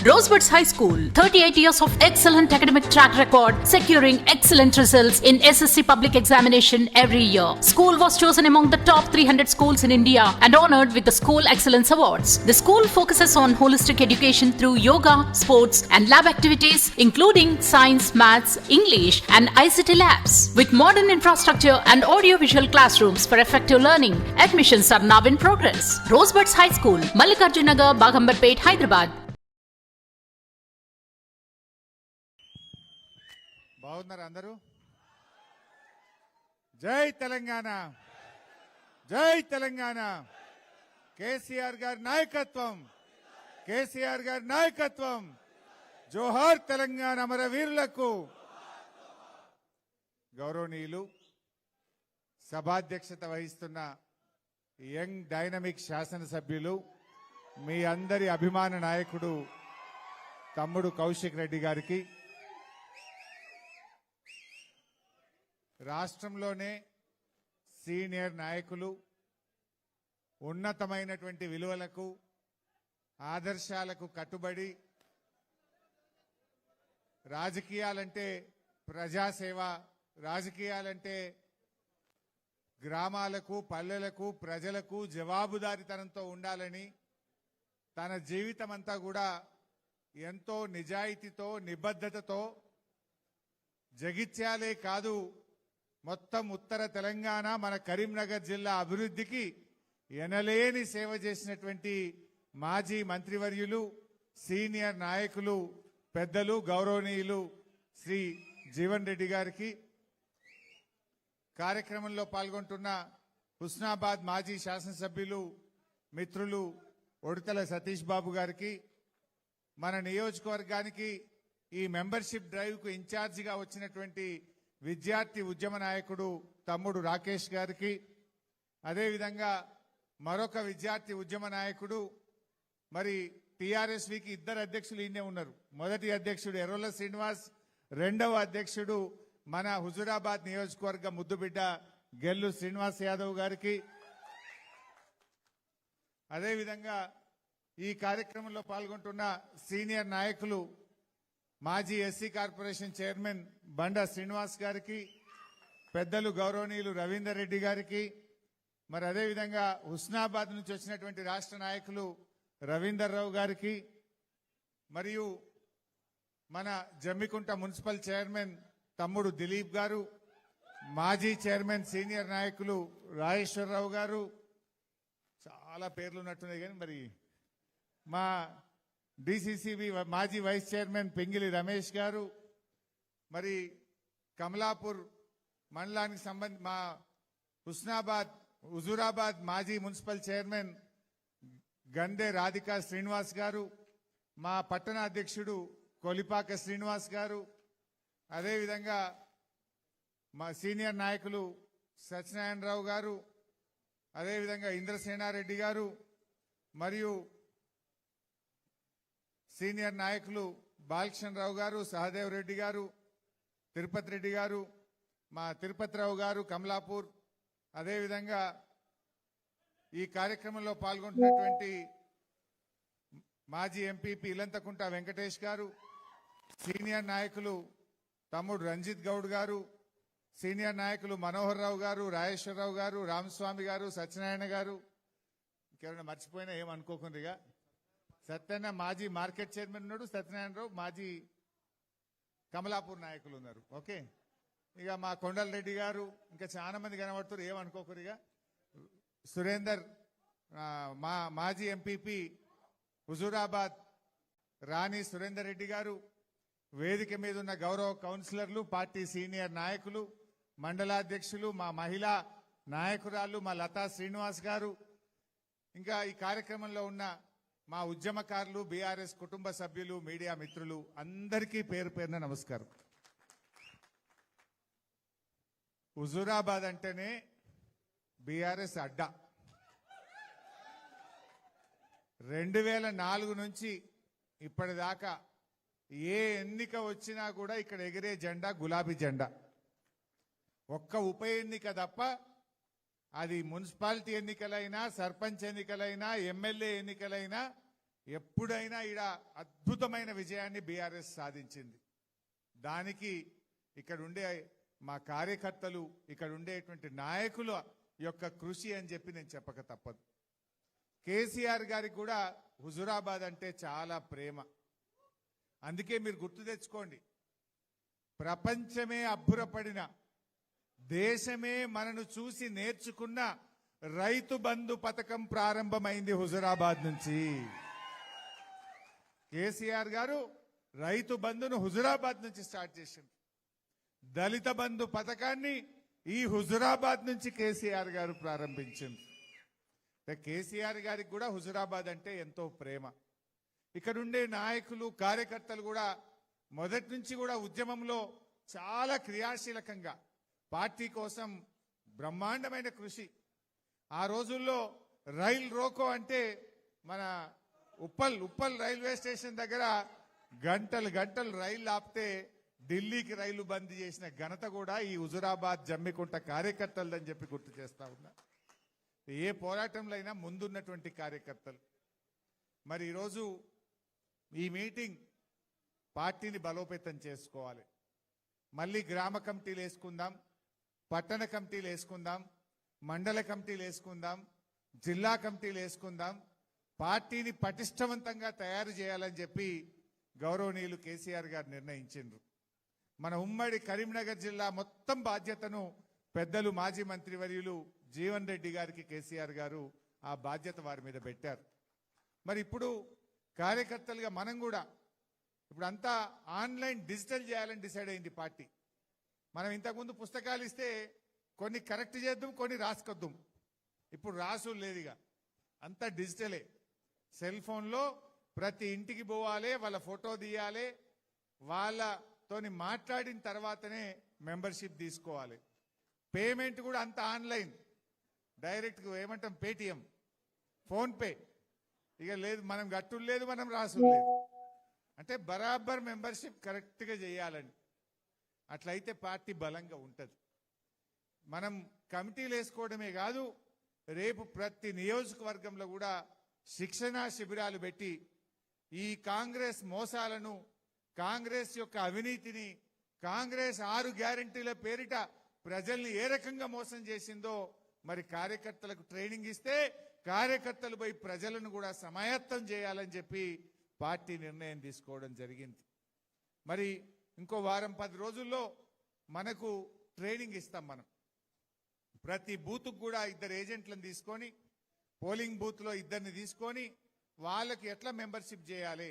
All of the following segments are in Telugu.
Rosebuds High School, 38 years of excellent academic track record, securing excellent results in SSC public examination every year. School was chosen among the top 300 schools in India and honored with the School Excellence Awards. The school focuses on holistic education through yoga, sports, and lab activities, including science, maths, English, and ICT labs. With modern infrastructure and audio-visual classrooms for effective learning, admissions are now in progress. Rosebuds High School, Mallikarjun Nagar, Bagambarpet, Hyderabad. బాగున్నారు అందరూ? జై తెలంగాణ, జై తెలంగాణ. కేసీఆర్ గారి నాయకత్వం, కేసీఆర్ గారి నాయకత్వం. జోహార్ తెలంగాణ అమరవీరులకు. గౌరవనీయులు, సభాధ్యక్షత వహిస్తున్న యంగ్ డైనమిక్ శాసనసభ్యులు, మీ అందరి అభిమాన నాయకుడు తమ్ముడు కౌశిక్ రెడ్డి గారికి, రాష్ట్రంలోనే సీనియర్ నాయకులు, ఉన్నతమైనటువంటి విలువలకు ఆదర్శాలకు కట్టుబడి రాజకీయాలంటే ప్రజాసేవ, రాజకీయాలంటే గ్రామాలకు, పల్లెలకు, ప్రజలకు జవాబుదారీతనంతో ఉండాలని తన జీవితం అంతా కూడా ఎంతో నిజాయితీతో, నిబద్ధతతో జగిత్యాలే కాదు మొత్తం ఉత్తర తెలంగాణ, మన కరీంనగర్ జిల్లా అభివృద్ధికి ఎనలేని సేవ చేసినటువంటి మాజీ మంత్రివర్యులు, సీనియర్ నాయకులు, పెద్దలు, గౌరవనీయులు శ్రీ జీవన్ రెడ్డి గారికి, కార్యక్రమంలో పాల్గొంటున్న హుస్నాబాద్ మాజీ శాసనసభ్యులు మిత్రులు ఉడతల సతీష్ బాబు గారికి, మన నియోజకవర్గానికి ఈ మెంబర్షిప్ డ్రైవ్కు ఇన్ఛార్జిగా వచ్చినటువంటి విద్యార్థి ఉద్యమ నాయకుడు తమ్ముడు రాకేష్ గారికి, అదేవిధంగా మరొక విద్యార్థి ఉద్యమ నాయకుడు, మరి టీఆర్ఎస్వికి ఇద్దరు అధ్యక్షులు ఈయనే ఉన్నారు. మొదటి అధ్యక్షుడు ఎర్రొల్ల శ్రీనివాస్, రెండవ అధ్యక్షుడు మన హుజూరాబాద్ నియోజకవర్గ ముద్దుబిడ్డ గెల్లు శ్రీనివాస్ యాదవ్ గారికి, అదేవిధంగా ఈ కార్యక్రమంలో పాల్గొంటున్న సీనియర్ నాయకులు మాజీ ఎస్సీ కార్పొరేషన్ చైర్మన్ బండా శ్రీనివాస్ గారికి, పెద్దలు గౌరవనీయులు రవీందర్ రెడ్డి గారికి, మరి అదేవిధంగా హుస్నాబాద్ నుంచి వచ్చినటువంటి రాష్ట్ర నాయకులు రవీందర్ రావు గారికి, మరియు మన జమ్మికుంట మున్సిపల్ చైర్మన్ తమ్ముడు దిలీప్ గారు, మాజీ చైర్మన్ సీనియర్ నాయకులు రాజేశ్వరరావు గారు, చాలా పేర్లు ఉన్నట్టున్నాయి కానీ మరి మా డిసిసిబి మాజీ వైస్ చైర్మన్ పింగిలి రమేష్ గారు, మరి కమలాపూర్ మండలానికి సంబంధించి మా హుజూరాబాద్ మాజీ మున్సిపల్ చైర్మన్ గందే రాధికా శ్రీనివాస్ గారు, మా పట్టణ అధ్యక్షుడు కొలిపాక శ్రీనివాస్ గారు, అదేవిధంగా మా సీనియర్ నాయకులు సత్యనారాయణరావు గారు, అదేవిధంగా ఇంద్రసేనారెడ్డి గారు, మరియు సీనియర్ నాయకులు బాలకృష్ణరావు గారు, సహదేవ్ రెడ్డి గారు, తిరుపతి రెడ్డి గారు, మా తిరుపతిరావు గారు కమలాపూర్, అదేవిధంగా ఈ కార్యక్రమంలో పాల్గొంటున్నటువంటి మాజీ ఎంపీపీ ఇలంతకుంట వెంకటేష్ గారు, సీనియర్ నాయకులు తమ్ముడు రంజిత్ గౌడ్ గారు, సీనియర్ నాయకులు మనోహర్ రావు గారు, రాజేశ్వరరావు గారు, రామస్వామి గారు, సత్యనారాయణ గారు, ఇంకెవరైనా మర్చిపోయినా ఏమనుకోకుందిగా. సత్యన్న మాజీ మార్కెట్ చైర్మన్ ఉన్నాడు, సత్యనారాయణరావు మాజీ కమలాపూర్ నాయకులు ఉన్నారు. ఓకే, ఇక మా కొండల రెడ్డి గారు, ఇంకా చాలా మంది కనబడుతున్నారు, ఏమనుకోకూరిగా. సురేందర్ మా మాజీ ఎంపీపీ హుజూరాబాద్ రాణి సురేందర్ రెడ్డి గారు, వేదిక మీద ఉన్న గౌరవ కౌన్సిలర్లు, పార్టీ సీనియర్ నాయకులు, మండలాధ్యక్షులు, మా మహిళా నాయకురాలు మా లతా శ్రీనివాస్ గారు, ఇంకా ఈ కార్యక్రమంలో ఉన్న మా ఉద్యమకారులు, బీఆర్ఎస్ కుటుంబ సభ్యులు, మీడియా మిత్రులు అందరికీ పేరు పేరున నమస్కారం. హుజూరాబాద్ అంటేనే బీఆర్ఎస్ అడ్డా. 2004 నుంచి ఇప్పటిదాకా ఏ ఎన్నిక వచ్చినా కూడా ఇక్కడ ఎగిరే జెండా గులాబీ జెండా. ఒక్క ఉప ఎన్నిక తప్ప అది మున్సిపాలిటీ ఎన్నికలైనా, సర్పంచ్ ఎన్నికలైనా, ఎమ్మెల్యే ఎన్నికలైనా ఎప్పుడైనా ఈడ అద్భుతమైన విజయాన్ని బీఆర్ఎస్ సాధించింది. దానికి ఇక్కడ ఉండే మా కార్యకర్తలు, ఇక్కడ ఉండేటువంటి నాయకుల యొక్క కృషి అని చెప్పి నేను చెప్పక తప్పదు. కేసీఆర్ గారికి కూడా హుజురాబాద్ అంటే చాలా ప్రేమ. అందుకే మీరు గుర్తు తెచ్చుకోండి, ప్రపంచమే అబ్బురపడిన, దేశమే మనను చూసి నేర్చుకున్న రైతు బంధు పథకం ప్రారంభమైంది హుజురాబాద్ నుంచి. కేసీఆర్ గారు రైతు బంధును హుజురాబాద్ నుంచి స్టార్ట్ చేసింది. దళిత బంధు పథకాన్ని ఈ హుజురాబాద్ నుంచి కేసీఆర్ గారు ప్రారంభించింది. కేసీఆర్ గారికి కూడా హుజురాబాద్ అంటే ఎంతో ప్రేమ. ఇక్కడుండే నాయకులు, కార్యకర్తలు కూడా మొదటి నుంచి కూడా ఉద్యమంలో చాలా క్రియాశీలకంగా పార్టీ కోసం బ్రహ్మాండమైన కృషి. ఆ రోజుల్లో రైల్ రోకో అంటే మన ఉప్పల్ రైల్వే స్టేషన్ దగ్గర గంటలు రైలు ఆపితే ఢిల్లీకి రైలు బంద్ చేసిన ఘనత కూడా ఈ హుజురాబాద్ జమ్మికుంట కార్యకర్తలదని చెప్పి గుర్తు చేస్తా ఉన్నా. ఏ పోరాటంలో అయినా ముందున్నటువంటి కార్యకర్తలు. మరి ఈరోజు ఈ మీటింగ్ పార్టీని బలోపేతం చేసుకోవాలి. మళ్ళీ గ్రామ కమిటీలు వేసుకుందాం, పట్టణ కమిటీలు వేసుకుందాం, మండల కమిటీలు వేసుకుందాం, జిల్లా కమిటీలు వేసుకుందాం. పార్టీని పటిష్టవంతంగా తయారు చేయాలని చెప్పి గౌరవనీయులు కేసీఆర్ గారు నిర్ణయించిండ్రు. మన ఉమ్మడి కరీంనగర్ జిల్లా మొత్తం బాధ్యతను పెద్దలు మాజీ మంత్రివర్యులు జీవన్ రెడ్డి గారికి కేసీఆర్ గారు ఆ బాధ్యత వారి మీద పెట్టారు. మరి ఇప్పుడు కార్యకర్తలుగా మనం కూడా ఇప్పుడు అంతా ఆన్లైన్ డిజిటల్ చేయాలని డిసైడ్ అయింది పార్టీ. మనం ఇంతకుముందు పుస్తకాలు ఇస్తే కొన్ని కరెక్ట్ చేద్దాం, కొన్ని రాసుకొద్దాం. ఇప్పుడు రాసు లేదుగా, అంతా డిజిటలే. సెల్ ఫోన్లో ప్రతి ఇంటికి పోవాలి, వాళ్ళ ఫోటో తీయాలి, వాళ్ళతోని మాట్లాడిన తర్వాతనే మెంబర్షిప్ తీసుకోవాలి. పేమెంట్ కూడా అంత ఆన్లైన్, డైరెక్ట్ ఏమంటాం పేటిఎం, ఫోన్పే. ఇక లేదు మనం గట్టులు లేదు, మనం రాసు లేదు. అంటే బరాబర్ మెంబర్షిప్ కరెక్ట్గా చేయాలని. అట్లయితే పార్టీ బలంగా ఉంటుంది. మనం కమిటీలు వేసుకోవడమే కాదు, రేపు ప్రతి నియోజకవర్గంలో కూడా శిక్షణా శిబిరాలు పెట్టి ఈ కాంగ్రెస్ మోసాలను, కాంగ్రెస్ యొక్క అవినీతిని, కాంగ్రెస్ 6 గ్యారెంటీల పేరిట ప్రజల్ని ఏ రకంగా మోసం చేసిందో మరి కార్యకర్తలకు ట్రైనింగ్ ఇస్తే కార్యకర్తలు పోయి ప్రజలను కూడా సమాయత్తం చేయాలని చెప్పి పార్టీ నిర్ణయం తీసుకోవడం జరిగింది. మరి ఇంకో వారం 10 రోజుల్లో మనకు ట్రైనింగ్ ఇస్తాం. మనం ప్రతి బూత్కు కూడా 2 ఏజెంట్లను తీసుకొని, పోలింగ్ బూత్లో 2ని తీసుకొని వాళ్ళకి ఎట్లా మెంబర్షిప్ చేయాలి,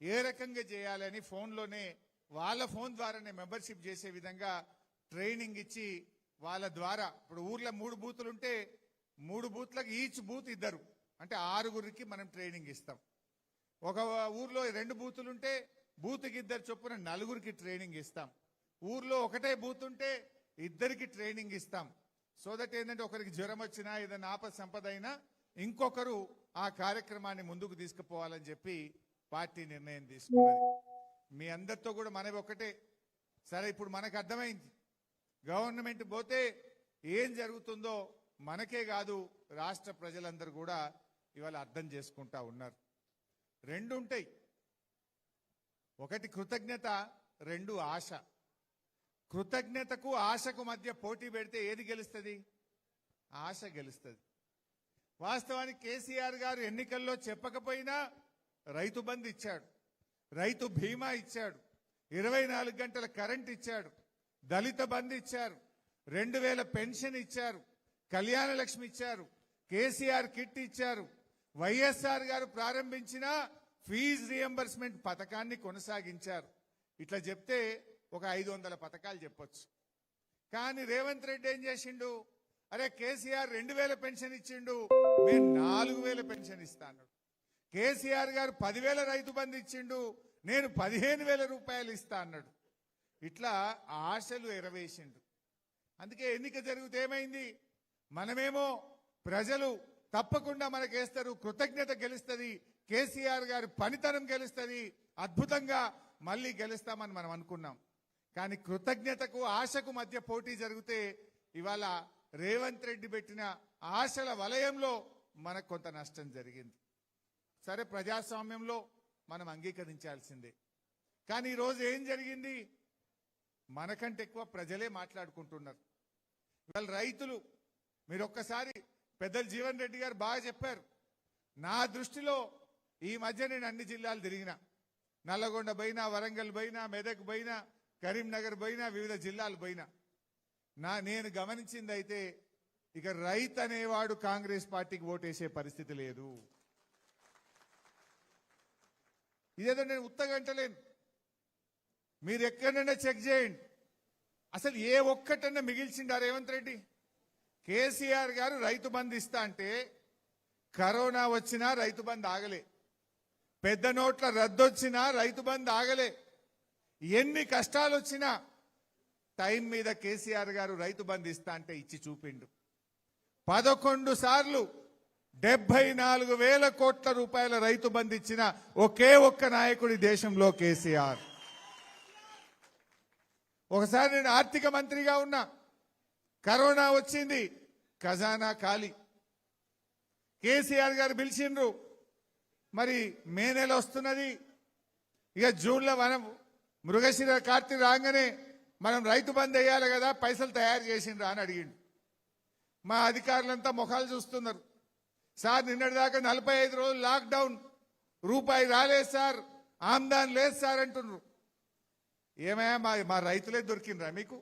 ఏ రకంగా చేయాలి అని ఫోన్లోనే వాళ్ళ ఫోన్ ద్వారానే మెంబర్షిప్ చేసే విధంగా ట్రైనింగ్ ఇచ్చి వాళ్ళ ద్వారా, ఇప్పుడు ఊర్లో 3 బూతులు ఉంటే 3 బూత్లకు ఈచ్ బూత్ 2, అంటే 6గురికి మనం ట్రైనింగ్ ఇస్తాం. ఒక ఊర్లో 2 బూతులు ఉంటే బూత్కి 2 చొప్పున 4గురికి ట్రైనింగ్ ఇస్తాం. ఊర్లో ఒకటే బూత్ ఉంటే 2కి ట్రైనింగ్ ఇస్తాం. సో దట్ ఏంటంటే ఒకరికి జ్వరం వచ్చినా, ఏదైనా ఆపద సంపద అయినా ఇంకొకరు ఆ కార్యక్రమాన్ని ముందుకు తీసుకుపోవాలని చెప్పి పార్టీ నిర్ణయం తీసుకున్నది. మీ అందరితో కూడా మనవి ఒకటే. సరే, ఇప్పుడు మనకు అర్థమైంది గవర్నమెంట్ పోతే ఏం జరుగుతుందో మనకే కాదు రాష్ట్ర ప్రజలందరూ కూడా ఇవాళ అర్థం చేసుకుంటా ఉన్నారు. 2 ఉంటాయి, ఒకటి కృతజ్ఞత, 2 ఆశ. కృతజ్ఞతకు ఆశకు మధ్య పోటీ పెడితే ఏది గెలుస్తుంది? ఆశ గెలుస్తుంది. వాస్తవానికి కేసీఆర్ గారు ఎన్నికల్లో చెప్పకపోయినా రైతు బంధు ఇచ్చాడు, రైతు బీమా ఇచ్చాడు, 24 గంటల కరెంట్ ఇచ్చాడు, దళిత బంధు ఇచ్చారు, 2000 పెన్షన్ ఇచ్చారు, కళ్యాణ లక్ష్మి ఇచ్చారు, కేసీఆర్ కిట్ ఇచ్చారు, వైఎస్ఆర్ గారు ప్రారంభించిన ఫీజు రియంబర్స్మెంట్ పథకాన్ని కొనసాగించారు. ఇట్లా చెప్తే ఒక 500 పథకాలు చెప్పొచ్చు. కానీ రేవంత్ రెడ్డి ఏం చేసిండు? అరే కేసీఆర్ 2000 పెన్షన్ ఇచ్చిండు, నేను 4000 పెన్షన్ ఇస్తాను. కేసీఆర్ గారు 10,000 రైతు బంధు ఇచ్చిండు, నేను 15,000 రూపాయలు ఇస్తా అన్నాడు. ఇట్లా ఆశలు ఎరవేసిండు. అందుకే ఎన్నిక జరిగితే ఏమైంది? మనమేమో ప్రజలు తప్పకుండా మనకేస్తారు, కృతజ్ఞత గెలుస్తుంది, కేసీఆర్ గారి పనితనం గెలుస్తుంది, అద్భుతంగా మళ్ళీ గెలుస్తామని మనం అనుకున్నాం. కానీ కృతజ్ఞతకు ఆశకు మధ్య పోటీ జరిగితే ఇవాళ రేవంత్ రెడ్డి పెట్టిన ఆశల వలయంలో మనకు కొంత నష్టం జరిగింది. సరే ప్రజాస్వామ్యంలో మనం అంగీకరించాల్సిందే. కానీ ఈరోజు ఏం జరిగింది? మనకంటే ఎక్కువ ప్రజలే మాట్లాడుకుంటున్నారు. ఇవాళ రైతులు, మీరు ఒక్కసారి పెద్దలు జీవన్ రెడ్డి గారు బాగా చెప్పారు. నా దృష్టిలో ఈ మధ్య నేను అన్ని జిల్లాలు తిరిగినా, నల్లగొండ పోయినా, వరంగల్ పోయినా, మెదక్ పోయినా, కరీంనగర్ పోయినా, వివిధ జిల్లాలు పోయినా, నేను గమనించింది అయితే ఇక రైతు అనేవాడు కాంగ్రెస్ పార్టీకి ఓటేసే పరిస్థితి లేదు. ఇదేదో నేను ఉత్తగంటలేను. మీరు ఎక్కడైనా చెక్ చేయండి, అసలు ఏ ఒక్కటన్నా మిగిల్చిండా రేవంత్ రెడ్డి? కేసీఆర్ గారు రైతు బంధు ఇస్తా అంటే కరోనా వచ్చినా రైతు బంధు ఆగలే, పెద్ద నోట్ల రద్దు వచ్చినా రైతు బంధు ఆగలే, ఎన్ని కష్టాలు వచ్చినా టైం మీద కేసీఆర్ గారు రైతు బంధు ఇస్తా అంటే ఇచ్చి చూపిండు. 11 సార్లు 74,000 కోట్ల రూపాయల రైతు బంధు ఇచ్చిన ఒకే ఒక్క నాయకుడి దేశంలో కేసీఆర్. ఒకసారి నేను ఆర్థిక మంత్రిగా ఉన్నా, కరోనా వచ్చింది, ఖజానా ఖాళీ. కేసీఆర్ గారు పిలిచిండ్రు, మరి మే నెల వస్తున్నది, ఇక జూన్లో మనం మృగశిర కార్తీ రాగానే మనం రైతు బంద్ వేయాలి కదా, పైసలు తయారు చేసిండ్రా అని అడిగిండు. మా అధికారులంతా ముఖాలు చూస్తున్నారు. సార్ నిన్నటిదాకా 45 రోజులు లాక్డౌన్, రూపాయి రాలేదు సార్, ఆమ్దాన్ లేదు సార్ అంటున్నారు. ఏమయ్యా మా రైతులే దొరికినరా మీకు?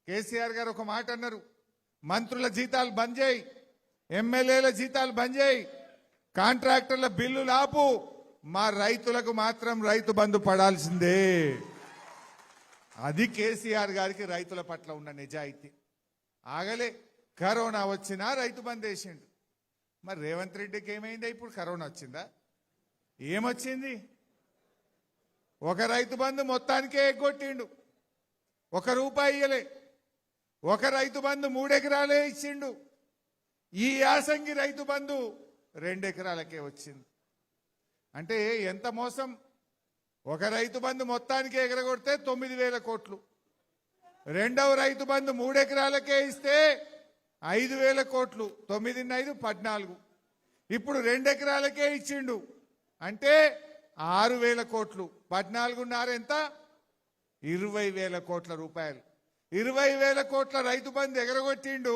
కేసీఆర్ గారు ఒక మాట అన్నారు, మంత్రుల జీతాలు బంద్ చేయి, ఎమ్మెల్యేల జీతాలు బంద్ చేయి, కాంట్రాక్టర్ల బిల్లులు ఆపు, మా రైతులకు మాత్రం రైతు బంధు పడాల్సిందే. అది కేసీఆర్ గారికి రైతుల పట్ల ఉన్న నిజాయితీ. ఆగలే, కరోనా వచ్చినా రైతు బంద్ వేసిండు. మరి రేవంత్ రెడ్డికి ఏమైందా? ఇప్పుడు కరోనా వచ్చిందా? ఏమొచ్చింది? ఒక రైతు బంధు మొత్తానికే ఎగ్గొట్టిండు, 1 రూపాయి ఇయ్యలే. ఒక రైతు బంధు 3 ఎకరాలే ఇచ్చిండు. ఈ యాసంగి రైతు బంధు 2 ఎకరాలకే వచ్చింది. అంటే ఎంత మోసం! ఒక రైతు బంధు మొత్తానికే ఎగరగొడితే 9,000 కోట్లు, రెండవ రైతు బంధు 3 ఎకరాలకే ఇస్తే 5,000 కోట్లు, 9 5 14. ఇప్పుడు 2 ఎకరాలకే ఇచ్చిండు అంటే 6,000 కోట్లు, 14 ఎంత? 20,000 కోట్ల రూపాయలు. 20,000 కోట్ల రైతు బంధు ఎగరగొట్టిండు.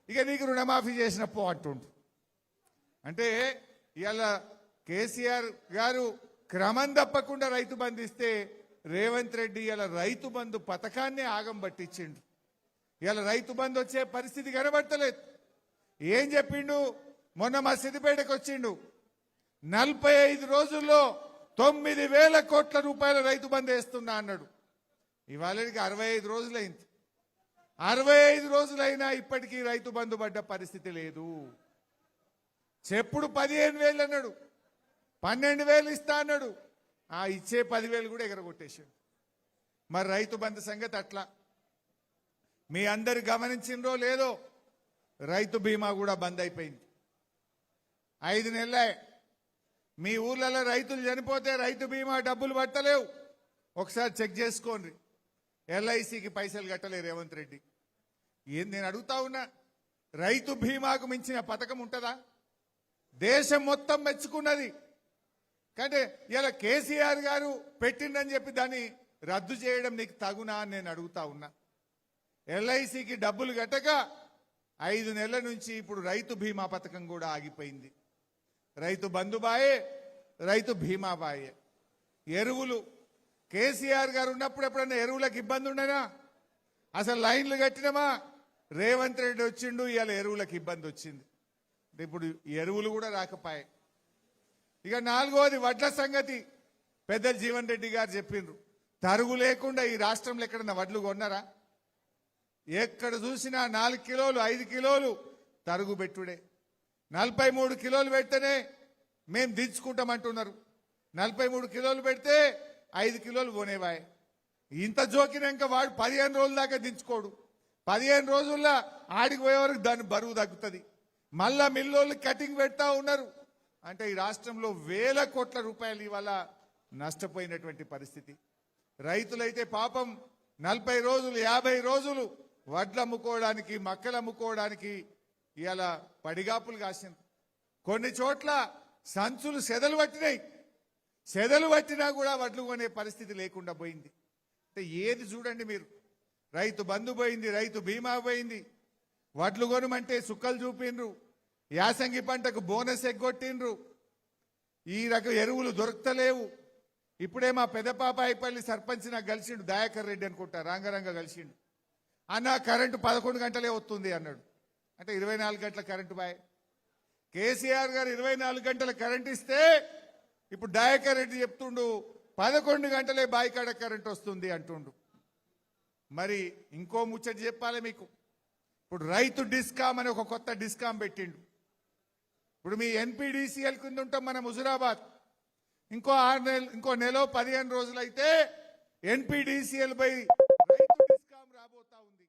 ఇక నీకు రుణమాఫీ చేసినప్పు అంటుండు. అంటే ఇవాళ కేసీఆర్ గారు క్రమం తప్పకుండా రైతు బంధు ఇస్తే రేవంత్ రెడ్డి ఇవాళ రైతు బంధు పథకాన్ని ఆగం పట్టించిండు. ఇవాళ రైతు బంధు వచ్చే పరిస్థితి కనబడతలేదు. ఏం చెప్పిండు? మొన్న మా సిద్దిపేటకు వచ్చిండు, 45 రోజుల్లో 9,000 కోట్ల రూపాయల రైతు బంధు వేస్తున్నా అన్నాడు. ఇవాళకి 65 రోజులైంది. 65 రోజులైనా ఇప్పటికీ రైతు బంధు పడ్డ పరిస్థితి లేదు. చెప్పుడు 15,000 అన్నాడు, 12,000 ఇస్తా అన్నాడు. ఆ ఇచ్చే 10,000 కూడా ఎగరగొట్టేశాడు. మరి రైతు బంధు సంగతి అట్లా. మీ అందరు గమనించిండ్రో లేదో, రైతు బీమా కూడా బంద్ అయిపోయింది. 5 నెలలే. మీ ఊర్లలో రైతులు చనిపోతే రైతు బీమా డబ్బులు పట్టలేవు. ఒకసారి చెక్ చేసుకోండి. ఎల్ఐసికి పైసలు కట్టలే రేవంత్ రెడ్డి. నేను అడుగుతా ఉన్నా, రైతు బీమాకు మించిన పథకం ఉంటుందా? దేశం మొత్తం మెచ్చుకున్నది. అంటే ఇలా కేసీఆర్ గారు పెట్టిండని చెప్పి దాన్ని రద్దు చేయడం నీకు తగునా అని నేను అడుగుతా ఉన్నా. ఎల్ఐసికి డబ్బులు కట్టక 5 నెలల నుంచి ఇప్పుడు రైతు బీమా పథకం కూడా ఆగిపోయింది. రైతు బంధు బాయే, రైతు బీమా బాయే. ఎరువులు కేసీఆర్ గారు ఉన్నప్పుడు ఎప్పుడన్నా ఎరువులకు ఇబ్బంది ఉండనా? అసలు లైన్లు కట్టినమా? రేవంత్ రెడ్డి వచ్చిండు, ఇవాళ ఎరువులకు ఇబ్బంది వచ్చింది. ఇప్పుడు ఎరువులు కూడా రాకపోయాయి. ఇక 4వది వడ్ల సంగతి. పెద్దలు జీవన్ రెడ్డి గారు చెప్పిండ్రు, తరుగు లేకుండా ఈ రాష్ట్రంలో ఎక్కడన్నా వడ్లు కొన్నారా? ఎక్కడ చూసినా 4 కిలోలు 5 కిలోలు తరుగు పెట్టుడే. 43 కిలోలు పెడితేనే మేము దించుకుంటామంటున్నారు. 43 కిలోలు పెడితే 5 కిలోలు కొనేవాయి. ఇంత జోకినాక వాడు 15 రోజుల దాకా దించుకోడు. 15 రోజుల్లో ఆడికి పోయే వరకు దాని బరువు తగ్గుతుంది. మళ్ళా మిల్లోళ్ళు కటింగ్ పెడతా ఉన్నారు. అంటే ఈ రాష్ట్రంలో 1,000 కోట్ల రూపాయలు ఇవాళ నష్టపోయినటువంటి పరిస్థితి. రైతులైతే పాపం 40 రోజులు 50 రోజులు వడ్లు అమ్ముకోవడానికి, మక్కలు అమ్ముకోవడానికి ఇవాళ పడిగాపులు కాసింది. కొన్ని చోట్ల సంచులు సెదలు పట్టినాయి. సెదలు పట్టినా కూడా వడ్లు కొనే పరిస్థితి లేకుండా పోయింది. అంటే ఏది చూడండి మీరు, రైతు బంధు పోయింది, రైతు బీమా పోయింది, వడ్లు కొనమంటే సుక్కలు చూపిండ్రు, యాసంగి పంటకు బోనస్ ఎగ్గొట్టిండ్రు, ఈ రకం ఎరువులు దొరకలేవు. ఇప్పుడే మా పెద్ద పాపాయిపల్లి సర్పంచ్ నాకు కలిసిండు, దయాకర్ రెడ్డి అనుకుంటా, రంగరంగ కలిసిండు. అన్న కరెంటు 11 గంటలే వస్తుంది అన్నాడు. అంటే 24 గంటల కరెంటు బాయ్. కేసీఆర్ గారు 24 గంటల కరెంట్ ఇస్తే ఇప్పుడు దయాకర్ రెడ్డి చెప్తుండు 11 గంటలే బాయి కాడ కరెంట్ వస్తుంది అంటుండు. మరి ఇంకో ముచ్చట చెప్పాలి మీకు. ఇప్పుడు రైతు డిస్కామ్ అని ఒక కొత్త డిస్కామ్ పెట్టిండు. ఇప్పుడు మీ ఎన్పీడీసీఎల్ కింద ఉంటాం మనం హుజురాబాద్. ఇంకో నెల 15 రోజులైతే ఎన్పీడీసీఎల్ పై రైతు డిస్కామ్ రాబోతా ఉంది.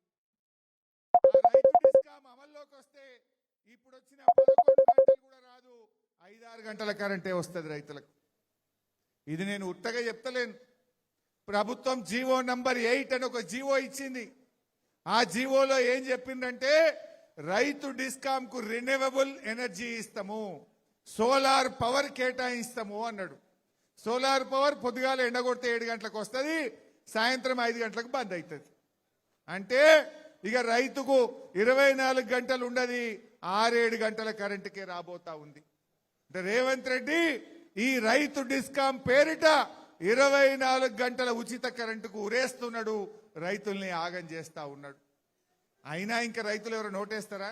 ఆ రైతు డిస్కామ్ అమల్లోకి వస్తే ఇప్పుడు వచ్చిన 11 గంటలు కూడా రాదు, 5-6 గంటల కరెంటే వస్తుంది రైతులకు. ఇది నేను ఉత్తగా చెప్తలేను. ప్రభుత్వం జీవో నంబర్ 8 అని ఒక జీవో ఇచ్చింది. ఆ జీవోలో ఏం చెప్పిందంటే రైతు డిస్కామ్ కు రిన్యూవబుల్ ఎనర్జీ ఇస్తాము, సోలార్ పవర్ కేటాయిస్తాము అన్నాడు. సోలార్ పవర్ పొద్దుగాల ఎండగొడితే 7 గంటలకు వస్తుంది, సాయంత్రం 5 గంటలకు బంద్ అవుతుంది. అంటే ఇక రైతుకు 24 గంటలు ఉండదు, 6-7 గంటల కరెంటుకే రాబోతా ఉంది. అంటే రేవంత్ రెడ్డి ఈ రైతు డిస్కామ్ పేరిట 24 గంటల ఉచిత కరెంటుకు ఉరేస్తున్నాడు, రైతుల్ని ఆగం చేస్తా ఉన్నాడు. అయినా ఇంకా రైతులు ఎవరు నోటేస్తారా?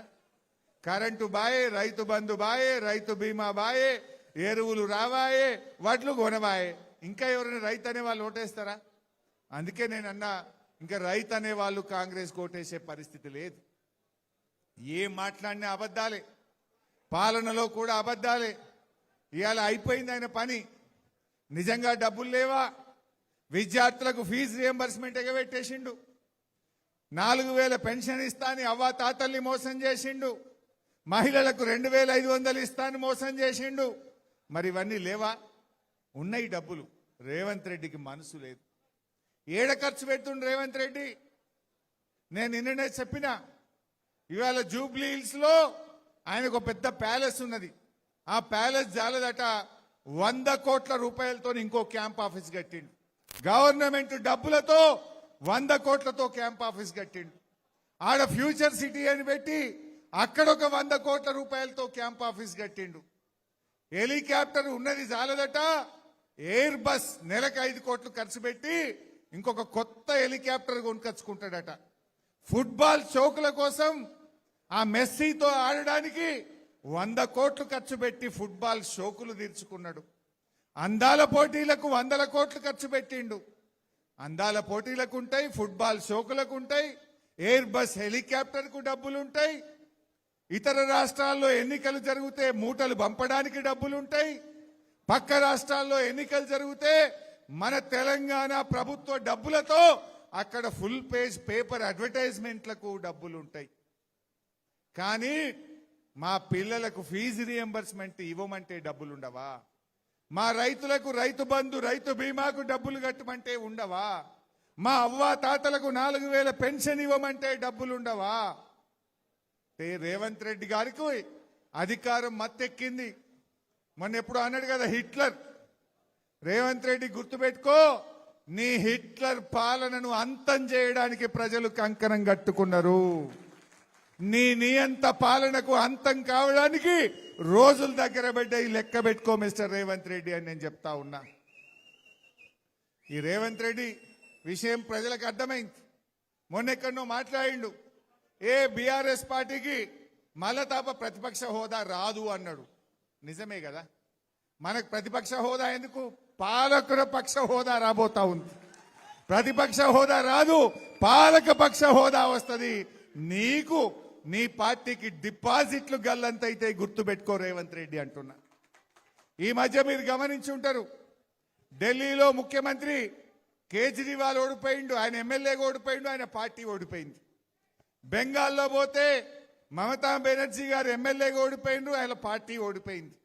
కరెంటు బాయే, రైతు బంధు బాయే, రైతు బీమా బాయే, ఎరువులు రావాయే, వడ్లు కొనవాయే, ఇంకా ఎవరైనా రైతు అనే వాళ్ళు ఓటేస్తారా? అందుకే నేను అన్నా, ఇంకా రైతు అనే వాళ్ళు కాంగ్రెస్ ఓటేసే పరిస్థితి లేదు. ఏం మాట్లాడినా అబద్ధాలే, పాలనలో కూడా అబద్ధాలే. ఇవాళ అయిపోయింది ఆయన పని. నిజంగా డబ్బులు లేవా? విద్యార్థులకు ఫీజు రియంబర్స్మెంట్ ఎగబెట్టేసిండు, 4000 పెన్షన్ ఇస్తాని అవ్వ తాతల్ని మోసం చేసిండు, మహిళలకు 2500 ఇస్తాని మోసం చేసిండు. మరి ఇవన్నీ లేవా? ఉన్నాయి డబ్బులు. రేవంత్ రెడ్డికి మనసు లేదు. ఏడ ఖర్చు పెడుతుండు రేవంత్ రెడ్డి? నేను నిన్ననే చెప్పిన, ఇవాళ జూబ్లీ హిల్స్ లో ఆయనకు పెద్ద ప్యాలెస్ ఉన్నది. ఆ ప్యాలెస్ జాలదట 100 కోట్ల రూపాయలతో ఇంకో క్యాంప్ ఆఫీస్ కట్టిండు. గవర్నమెంట్ డబ్బులతో 100 కోట్లతో క్యాంప్ ఆఫీస్ కట్టిండు. ఆడ ఫ్యూచర్ సిటీ అని పెట్టి అక్కడ ఒక 100 కోట్ల రూపాయలతో క్యాంప్ ఆఫీస్ కట్టిండు. హెలికాప్టర్ ఉన్నది జాలదట, ఎయిర్ బస్ నెలకు 5 కోట్లు ఖర్చు పెట్టి ఇంకొక కొత్త హెలికాప్టర్ కొనుకొచ్చుకుంటాడట. ఫుట్బాల్ చౌకుల కోసం ఆ మెస్సీతో ఆడడానికి 100 కోట్లు ఖర్చు పెట్టి ఫుట్బాల్ షోకులు తీర్చుకున్నాడు. అందాల పోటీలకు 100 కోట్లు ఖర్చు పెట్టిండు. అందాల పోటీలకు ఉంటాయి, ఫుట్బాల్ షోకులకు ఉంటాయి, ఎయిర్ బస్ హెలికాప్టర్ కు డబ్బులుంటాయి. ఇతర రాష్ట్రాల్లో ఎన్నికలు జరిగితే మూటలు పంపడానికి డబ్బులుంటాయి. పక్క రాష్ట్రాల్లో ఎన్నికలు జరిగితే మన తెలంగాణ ప్రభుత్వ డబ్బులతో అక్కడ ఫుల్ పేజ్ పేపర్ అడ్వర్టైజ్మెంట్లకు డబ్బులుంటాయి. కానీ మా పిల్లలకు ఫీజు రియంబర్స్మెంట్ ఇవ్వమంటే డబ్బులుండవా? మా రైతులకు రైతు బంధు రైతు బీమాకు డబ్బులు కట్టమంటే ఉండవా? మా అవ్వ తాతలకు 4000 పెన్షన్ ఇవ్వమంటే డబ్బులుండవా? రేవంత్ రెడ్డి గారికి అధికారం మత్తెక్కింది. మొన్న ఎప్పుడు అన్నాడు కదా హిట్లర్. రేవంత్ రెడ్డి గుర్తుపెట్టుకో, నీ హిట్లర్ పాలనను అంతం చేయడానికి ప్రజలు కంకణం కట్టుకున్నారు. నీ నియంత పాలనకు అంతం కావడానికి రోజుల దగ్గర పడ్డాయి, లెక్క పెట్టుకో మిస్టర్ రేవంత్ రెడ్డి అని నేను చెప్తా ఉన్నా. ఈ రేవంత్ రెడ్డి విషయం ప్రజలకు అర్థమైంది. మొన్నెక్కడనో మాట్లాడిండు, బీఆర్ఎస్ పార్టీకి మళ్ళా తప్ప ప్రతిపక్ష హోదా రాదు అన్నాడు. నిజమే కదా, మనకు ప్రతిపక్ష హోదా ఎందుకు? పాలకుల పక్ష హోదా రాబోతా ఉంది. ప్రతిపక్ష హోదా రాదు, పాలక పక్ష హోదా వస్తుంది. నీకు నీ పార్టీకి డిపాజిట్లు గల్లంతైతే గుర్తుపెట్టుకో రేవంత్ రెడ్డి అంటున్నా. ఈ మధ్య మీరు గమనించి ఉంటారు, ఢిల్లీలో ముఖ్యమంత్రి కేజ్రీవాల్ ఓడిపోయిండు, ఆయన ఎమ్మెల్యేగా ఓడిపోయిండు, ఆయన పార్టీ ఓడిపోయింది. బెంగాల్లో పోతే మమతా బెనర్జీ గారు ఎమ్మెల్యేగా ఓడిపోయిండు, ఆయన పార్టీ ఓడిపోయింది.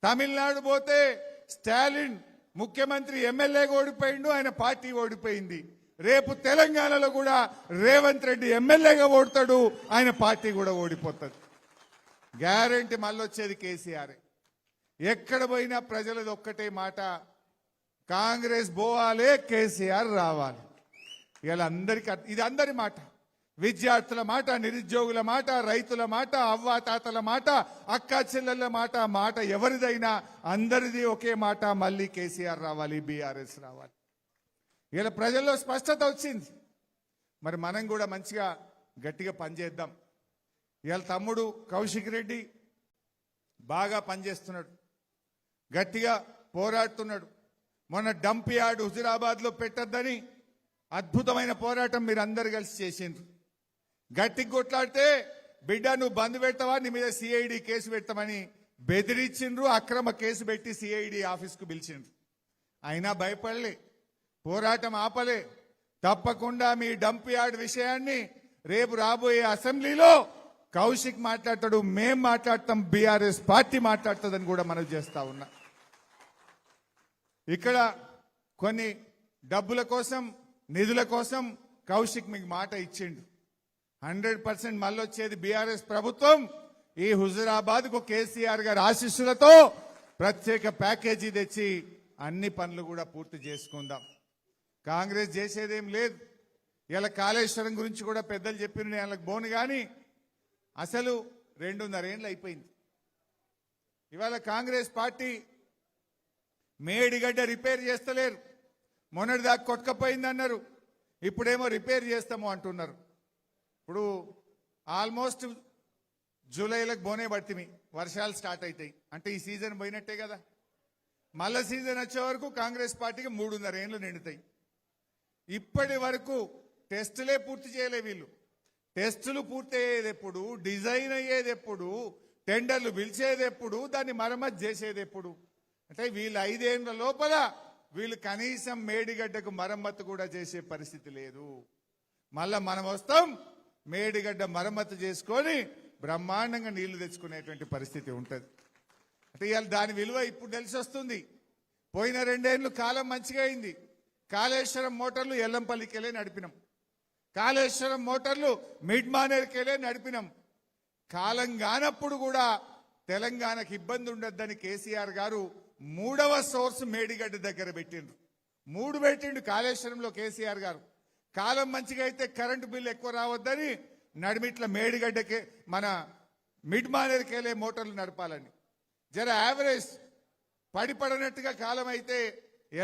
తమిళనాడు పోతే స్టాలిన్ ముఖ్యమంత్రి ఎమ్మెల్యేగా ఓడిపోయిండు, ఆయన పార్టీ ఓడిపోయింది. రేపు తెలంగాణలో కూడా రేవంత్ రెడ్డి ఎమ్మెల్యేగా ఓడతాడు, ఆయన పార్టీ కూడా ఓడిపోతుంది. గ్యారెంటీ మళ్ళొచ్చేది కేసీఆర్. ఎక్కడ పోయినా ప్రజలది ఒక్కటే మాట, కాంగ్రెస్ పోవాలే, కేసీఆర్ రావాలి. ఇలా అందరికీ ఇది అందరి మాట, విద్యార్థుల మాట, నిరుద్యోగుల మాట, రైతుల మాట, అవ్వాతాతల మాట, అక్కా చెల్లెళ్ళ మాట, మాట ఎవరిదైనా అందరిది ఒకే మాట, మళ్ళీ కేసీఆర్ రావాలి, బీఆర్ఎస్ రావాలి. ఇలా ప్రజల్లో స్పష్టత వచ్చింది. మరి మనం కూడా మంచిగా గట్టిగా పనిచేద్దాం. ఇవాళ తమ్ముడు కౌశిక్ రెడ్డి బాగా పనిచేస్తున్నాడు, గట్టిగా పోరాడుతున్నాడు. మొన్న డంప్ యార్డ్ హుజురాబాద్లో పెట్టద్దని అద్భుతమైన పోరాటం మీరు అందరు కలిసి చేసిండ్రు. గట్టికి కొట్లాడితే బిడ్డ నువ్వు బంద్ పెడతావా, నీ మీద సిఐడి కేసు పెడతామని బెదిరించిండ్రు, అక్రమ కేసు పెట్టి సిఐడి ఆఫీస్కు పిలిచిండ్రు. అయినా భయపడలే, పోరాటం ఆపలే. తప్పకుండా మీ డంప్ యార్డ్ విషయాన్ని రేపు రాబోయే అసెంబ్లీలో కౌశిక్ మాట్లాడతాడు, మేం మాట్లాడతాం, బీఆర్ఎస్ పార్టీ మాట్లాడుతుందని కూడా మనం చేస్తా ఉన్నా. ఇక్కడ కొన్ని డబ్బుల కోసం, నిధుల కోసం కౌశిక్ మీకు మాట ఇచ్చిండు. 100% మళ్ళొచ్చేది బీఆర్ఎస్ ప్రభుత్వం. ఈ హుజురాబాద్ కు కేసీఆర్ గారి ఆశీస్సులతో ప్రత్యేక ప్యాకేజీ తెచ్చి అన్ని పనులు కూడా పూర్తి చేసుకుందాం. కాంగ్రెస్ చేసేదేం లేదు. ఇలా కాళేశ్వరం గురించి కూడా పెద్దలు చెప్పిన నేను వాళ్ళకి బోను కానీ అసలు 2.5 ఏళ్ళు అయిపోయింది. ఇవాళ కాంగ్రెస్ పార్టీ మేడిగడ్డ రిపేర్ చేస్తలేరు. మొన్నటిదాకా కొట్టుకపోయిందన్నారు, ఇప్పుడేమో రిపేర్ చేస్తాము అంటున్నారు. ఇప్పుడు ఆల్మోస్ట్ జూలైలకు బోనే పడుతుంది, వర్షాలు స్టార్ట్ అవుతాయి అంటే ఈ సీజన్ పోయినట్టే కదా. మళ్ళా సీజన్ వచ్చే వరకు కాంగ్రెస్ పార్టీకి 3.5 ఏళ్ళు నిండుతాయి. ఇప్పటి వరకు టెస్టులే పూర్తి చేయలే వీళ్ళు. టెస్టులు పూర్తి అయ్యేది ఎప్పుడు, డిజైన్ అయ్యేది ఎప్పుడు, టెండర్లు పిలిచేది ఎప్పుడు, దాన్ని మరమ్మతు చేసేది ఎప్పుడు? అంటే వీళ్ళు 5 ఏళ్ల లోపల వీళ్ళు కనీసం మేడిగడ్డకు మరమ్మతు కూడా చేసే పరిస్థితి లేదు. మళ్ళా మనం వస్తాం, మేడిగడ్డ మరమ్మతు చేసుకొని బ్రహ్మాండంగా నీళ్లు తెచ్చుకునేటువంటి పరిస్థితి ఉంటుంది. అంటే ఇవాళ దాని విలువ ఇప్పుడు తెలిసి వస్తుంది. పోయిన 2 ఏళ్ళు కాలం మంచిగా అయింది. కాళేశ్వరం మోటార్లు ఎల్లంపల్లికెళ్ళే నడిపినాం, కాళేశ్వరం మోటార్లు మిడ్ మానేర్కెళ్ళే నడిపినాం. కాలం కానప్పుడు కూడా తెలంగాణకు ఇబ్బంది ఉండొద్దని కేసీఆర్ గారు 3వ సోర్స్ మేడిగడ్డ దగ్గర పెట్టిండ్రు. 3 పెట్టిండు కాళేశ్వరంలో కేసీఆర్ గారు. కాలం మంచిగా అయితే కరెంటు బిల్లు ఎక్కువ రావద్దని నడిమిట్ల మేడిగడ్డకే మన మిడ్ మానేర్కెళ్ళే మోటార్లు నడపాలని. జర యావరేజ్ పడిపడనట్టుగా కాలం అయితే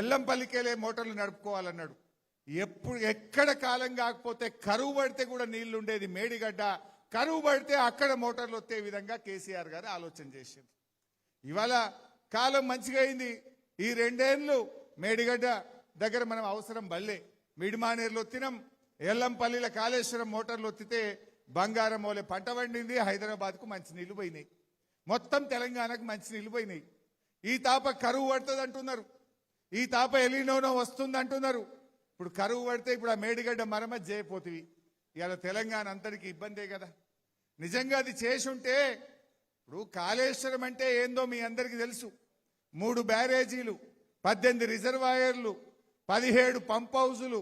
ఎల్లంపల్లికెళ్ళే మోటార్లు నడుపుకోవాలన్నాడు. ఎక్కడ కాలం కాకపోతే కరువు పడితే కూడా నీళ్లు ఉండేది మేడిగడ్డ, కరువు పడితే అక్కడ మోటార్లు వచ్చే విధంగా కేసీఆర్ గారు ఆలోచన చేసింది. ఇవాళ కాలం మంచిగా అయింది. ఈ 2 ఏళ్ళు మేడిగడ్డ దగ్గర మనం అవసరం బల్లే, మిడిమానేరులో తినం, ఎల్లంపల్లిల కాళేశ్వరం మోటార్లు ఒత్తితే బంగారం మోలే పంట పండింది. హైదరాబాద్కు మంచినీళ్లు పోయినాయి, మొత్తం తెలంగాణకు మంచినీళ్లు పోయినాయి. ఈ తాప కరువు పడుతుంది అంటున్నారు, ఈ తాప ఎలినోనో వస్తుంది అంటున్నారు. ఇప్పుడు కరువు పడితే ఇప్పుడు ఆ మేడిగడ్డ మరమ్మతు చేయపోతుంది. ఇవాళ తెలంగాణ అంతటికి ఇబ్బందే కదా. నిజంగా అది చేసి ఉంటే, ఇప్పుడు కాళేశ్వరం అంటే ఏందో మీ అందరికీ తెలుసు. 3 బ్యారేజీలు, 18 రిజర్వాయర్లు, 17 పంప్ హౌజులు,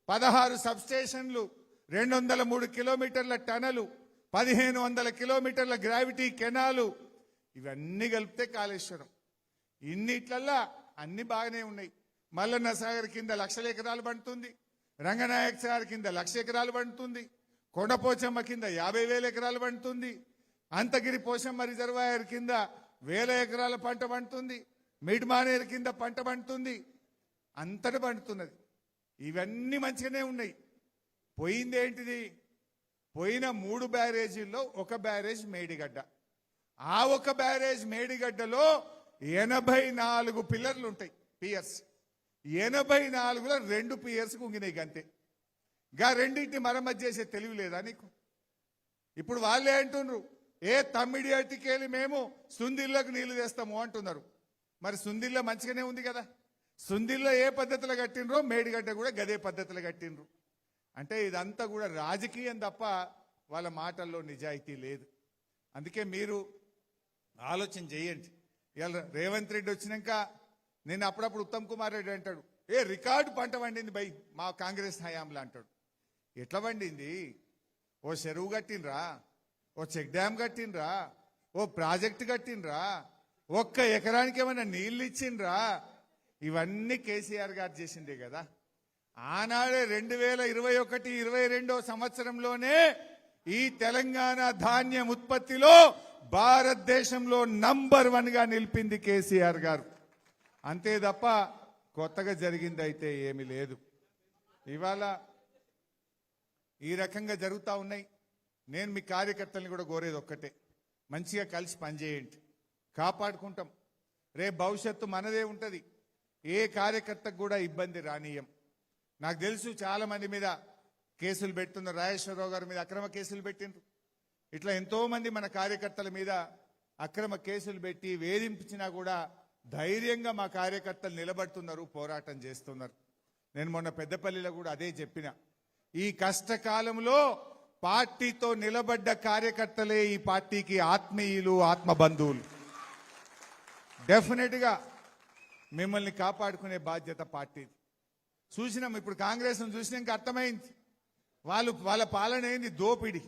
16 సబ్స్టేషన్లు, 203 కిలోమీటర్ల టనలు, 1500 కిలోమీటర్ల గ్రావిటీ కెనాలు, ఇవన్నీ కలిపితే కాళేశ్వరం. ఇన్నిట్లల్లా అన్ని బాగానే ఉన్నాయి. మల్లన్న సాగర్ కింద 1,00,000 ఎకరాలు పండుతుంది, రంగనాయక సాగర్ కింద 1,00,000 ఎకరాలు పండుతుంది, కొండపోచమ్మ కింద 50,000 ఎకరాలు పండుతుంది, అంతగిరి పోచమ్మ రిజర్వాయర్ కింద 1,000 ఎకరాల పంట పండుతుంది, మిడ్ మానేరు కింద పంట పండుతుంది, అంతటి పండుతున్నది. ఇవన్నీ మంచిగానే ఉన్నాయి. పోయిందేంటిది? పోయిన 3 బ్యారేజీల్లో 1 బ్యారేజ్ మేడిగడ్డ. ఆ 1 బ్యారేజ్ మేడిగడ్డలో 84 పిల్లర్లు ఉంటాయి, పియర్స్. 84లో 2 పియర్స్ కుంగినాయి అంతే. గా రెండింటిని మరమ్మతు చేసే తెలివి లేదా నీకు? ఇప్పుడు వాళ్ళే అంటున్నారు, తమ్మిడి అట్టికెళ్ళి మేము సుందిల్లకు నీళ్లు తెస్తాము అంటున్నారు. మరి సుందిల్ల మంచిగానే ఉంది కదా. సుందిల్ల ఏ పద్ధతిలో కట్టినరో మేడిగడ్డ కూడా గదే పద్ధతిలో కట్టినరు. అంటే ఇదంతా కూడా రాజకీయం తప్ప వాళ్ళ మాటల్లో నిజాయితీ లేదు. అందుకే మీరు ఆలోచన చేయండి. ఇవాళ రేవంత్ రెడ్డి వచ్చినాక నేను అప్పుడప్పుడు ఉత్తమ్ కుమార్ రెడ్డి అంటాడు, రికార్డు పంట పండింది బై మా కాంగ్రెస్ హయాంలో అంటాడు. ఎట్లా పండింది? ఓ చెరువు కట్టినరా, ఓ చెక్ డ్యామ్ కట్టినరా, ఓ ప్రాజెక్టు కట్టినరా, ఒక్క ఎకరానికి ఏమైనా నీళ్లు ఇచ్చిండ్రా? ఇవన్నీ కేసీఆర్ గారు చేసిందే కదా. ఆనాడే 2021-22 సంవత్సరంలోనే ఈ తెలంగాణ ధాన్యం ఉత్పత్తిలో భారతదేశంలో నంబర్ 1 గా నిలిపింది కేసీఆర్ గారు. అంతే తప్ప కొత్తగా జరిగింది అయితే ఏమీ లేదు. ఇవాళ ఈ రకంగా జరుగుతూ ఉన్నాయి. నేను మీ కార్యకర్తల్ని కూడా కోరేది ఒక్కటే, మంచిగా కలిసి పనిచేయండి, కాపాడుకుంటాం. రేపు భవిష్యత్తు మనదే ఉంటుంది. ఏ కార్యకర్తకు కూడా ఇబ్బంది రానీయం. నాకు తెలుసు చాలా మంది మీద కేసులు పెడుతున్నారు. రాజేశ్వరరావు గారి మీద అక్రమ కేసులు పెట్టిండ్రు. ఇట్లా ఎంతో మంది మన కార్యకర్తల మీద అక్రమ కేసులు పెట్టి వేధించినా కూడా ధైర్యంగా మా కార్యకర్తలు నిలబడుతున్నారు, పోరాటం చేస్తున్నారు. నేను మొన్న పెద్దపల్లిలో కూడా అదే చెప్పిన. ఈ కష్టకాలంలో పార్టీతో నిలబడ్డ కార్యకర్తలే ఈ పార్టీకి ఆత్మీయులు, ఆత్మబంధువులు. డెఫినెట్ గా మిమ్మల్ని కాపాడుకునే బాధ్యత పార్టీది. చూసినాం, ఇప్పుడు కాంగ్రెస్ చూసినాక అర్థమైంది వాళ్ళ పాలన ఏంది. దోపిడి,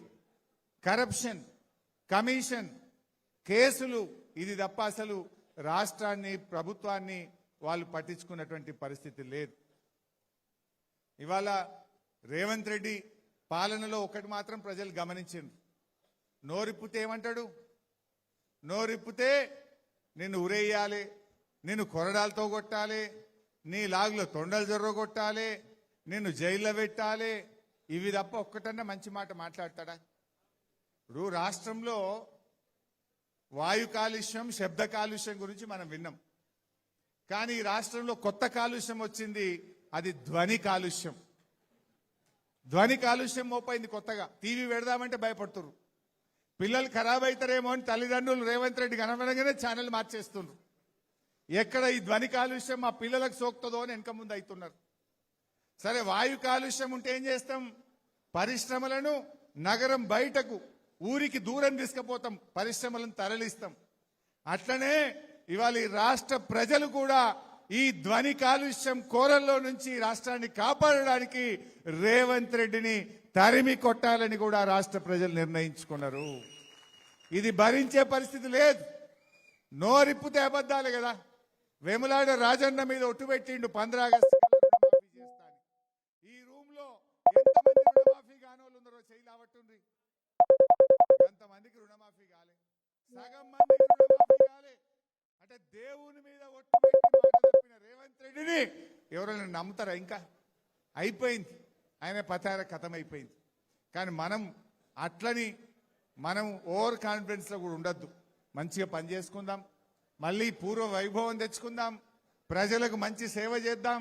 కరప్షన్, కమిషన్, కేసులు, ఇది తప్ప అసలు రాష్ట్రాన్ని, ప్రభుత్వాన్ని వాళ్ళు పట్టించుకున్నటువంటి పరిస్థితి లేదు. ఇవాళ రేవంత్ రెడ్డి పాలనలో ఒకటి మాత్రం ప్రజలు గమనించారు. నోరిప్పితే ఏమంటాడు? నోరిప్పితే నిన్ను ఉరేయాలి, నిన్ను కొరడాలతో కొట్టాలి, నీ లాగులో తొండలు జొర్రగొట్టాలి, నిన్ను జైల్లో పెట్టాలి. ఇవి తప్ప ఒక్కటన్నా మంచి మాట మాట్లాడతాడా? ఇప్పుడు రాష్ట్రంలో వాయు కాలుష్యం, శబ్ద కాలుష్యం గురించి మనం విన్నాం. కానీ ఈ రాష్ట్రంలో కొత్త కాలుష్యం వచ్చింది, అది ధ్వని కాలుష్యం. ధ్వని కాలుష్యం మోపైంది కొత్తగా. టీవీ పెడదామంటే భయపడుతున్నారు. పిల్లలు ఖరాబ్ అవుతారేమో అని తల్లిదండ్రులు రేవంత్ రెడ్డి కనబడగానే ఛానల్ మార్చేస్తున్నారు. ఎక్కడ ఈ ధ్వని కాలుష్యం మా పిల్లలకు సోకుతుందో అని వెనక ముందు అవుతున్నారు. సరే, వాయు కాలుష్యం ఉంటే ఏం చేస్తాం? పరిశ్రమలను నగరం బయటకు, ఊరికి దూరం తీసుకుపోతాం, పరిశ్రమలను తరలిస్తాం. అట్లనే ఇవాళ ఈ రాష్ట్ర ప్రజలు కూడా ఈ ధ్వని కాలుష్యం కోరల్లో నుంచి రాష్ట్రాన్ని కాపాడడానికి రేవంత్ రెడ్డిని తరిమి కొట్టాలని కూడా రాష్ట్ర ప్రజలు నిర్ణయించుకున్నారు. ఇది భరించే పరిస్థితి లేదు. నోరిప్పితే అబద్ధాలే కదా. వేములాడ రాజన్న మీద ఒట్టు పెట్టిండు 15 ఆగస్టు రుణమాఫీ చేస్తాను. ఈ రూమ్ లో ఎంతమంది రుణమాఫీ కానోళ్ళు ఉన్నారో చేయలేవట్టుండ్రి. ఎంతమందికి రుణమాఫీ కాలే? సగం మందికి రుణమాఫీ కాలే. అంటే దేవుని మీద ఒట్టు పెట్టి మాట తప్పిన రేవంత్ రెడ్డిని ఎవరైనా నమ్ముతారా? ఇంకా అయిపోయింది, ఆయన పతార కథం అయిపోయింది. కానీ మనం ఓవర్ కాన్ఫిడెన్స్ లో కూడా ఉండొద్దు. మంచిగా పని చేసుకుందాం, మళ్ళీ పూర్వ వైభవం తెచ్చుకుందాం, ప్రజలకు మంచి సేవ చేద్దాం.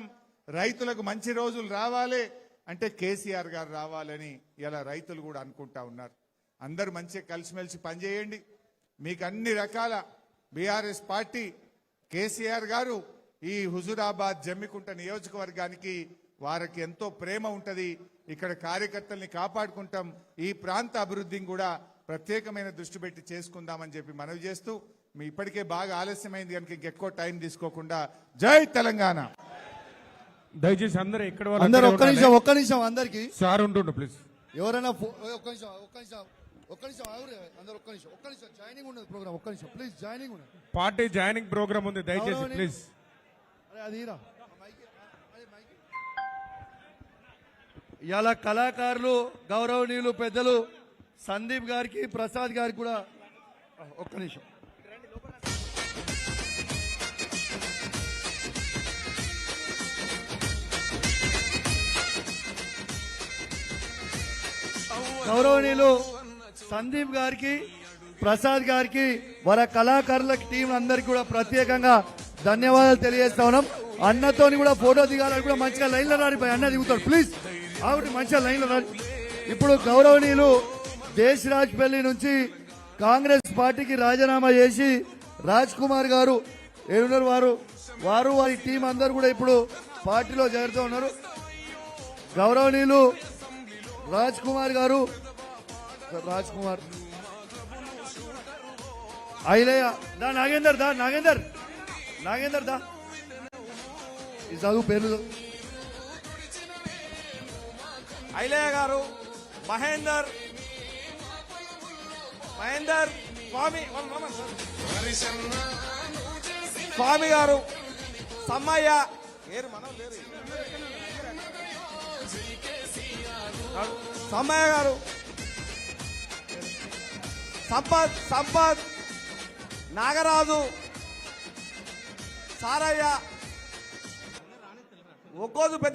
రైతులకు మంచి రోజులు రావాలి అంటే కేసీఆర్ గారు రావాలని ఇలా రైతులు కూడా అనుకుంటా ఉన్నారు. అందరూ మంచిగా కలిసిమెలిసి పనిచేయండి. మీకు అన్ని రకాల బీఆర్ఎస్ పార్టీ, కేసీఆర్ గారు ఈ హుజూరాబాద్ జమ్మికుంట నియోజకవర్గానికి వారికి ఎంతో ప్రేమ ఉంటది. ఇక్కడ కార్యకర్తల్ని కాపాడుకుంటాం. ఈ ప్రాంత అభివృద్ధిని కూడా ప్రత్యేకమైన దృష్టి పెట్టి చేసుకుందామని చెప్పి మనవి చేస్తూ, మీ ఇప్పటికే బాగా ఆలస్యమైంది కనుక ఇంకెక్కువ టైం తీసుకోకుండా జై తెలంగాణ. దయచేసి అందరూ ఎక్కడ అందరూ ఒక్క నిమిషం అందరికి సార్ ఉంటుండ ప్లీజ్. ఎవరైనా ఒక్క నిమిషం అందరూ ఒక్క నిమిషం జాయినింగ్ ఉన్నది ప్రోగ్రామ్. ఒక్క నిమిషం ప్లీజ్, జాయినింగ్ ఉన్నది, పార్టీ జాయినింగ్ ప్రోగ్రామ్ ఉంది, దయచేసి ప్లీజ్. ఇలా కళాకారులు గౌరవనీయులు పెద్దలు సందీప్ గారికి, ప్రసాద్ గారికి కూడా ఒక్క నిమిషం. గౌరవనీయులు సందీప్ గారికి, ప్రసాద్ గారికి, వాళ్ళ కళాకారుల టీం అందరికి కూడా ప్రత్యేకంగా ధన్యవాదాలు తెలియజేస్తా ఉన్నాం. అన్నతోని కూడా ఫోటో దిగాలని కూడా మంచిగా లైన్లో రాడిపోయి అన్న దిగుతాడు ప్లీజ్. ఆవిడ మంచిగా లైన్లో రాడి. ఇప్పుడు గౌరవనీయులు దేశరాజ్పల్లి నుంచి కాంగ్రెస్ పార్టీకి రాజీనామా చేసి రాజ్ కుమార్ గారు ఏడున్నర వారి టీం అందరూ కూడా ఇప్పుడు పార్టీలో చేరుతూ ఉన్నారు. గౌరవనీయులు రాజ్ కుమార్ ఐలయ్య దా, నాగేందర్ దా ఈ చదువు పేర్లు. ఐలయ్య గారు, మహేందర్, స్వామి గారు, సమ్మయ్య, సమ్మయ్య గారు, సంపత్, నాగరాజు, సారయ్య, ఒక్కోజు పెద్ద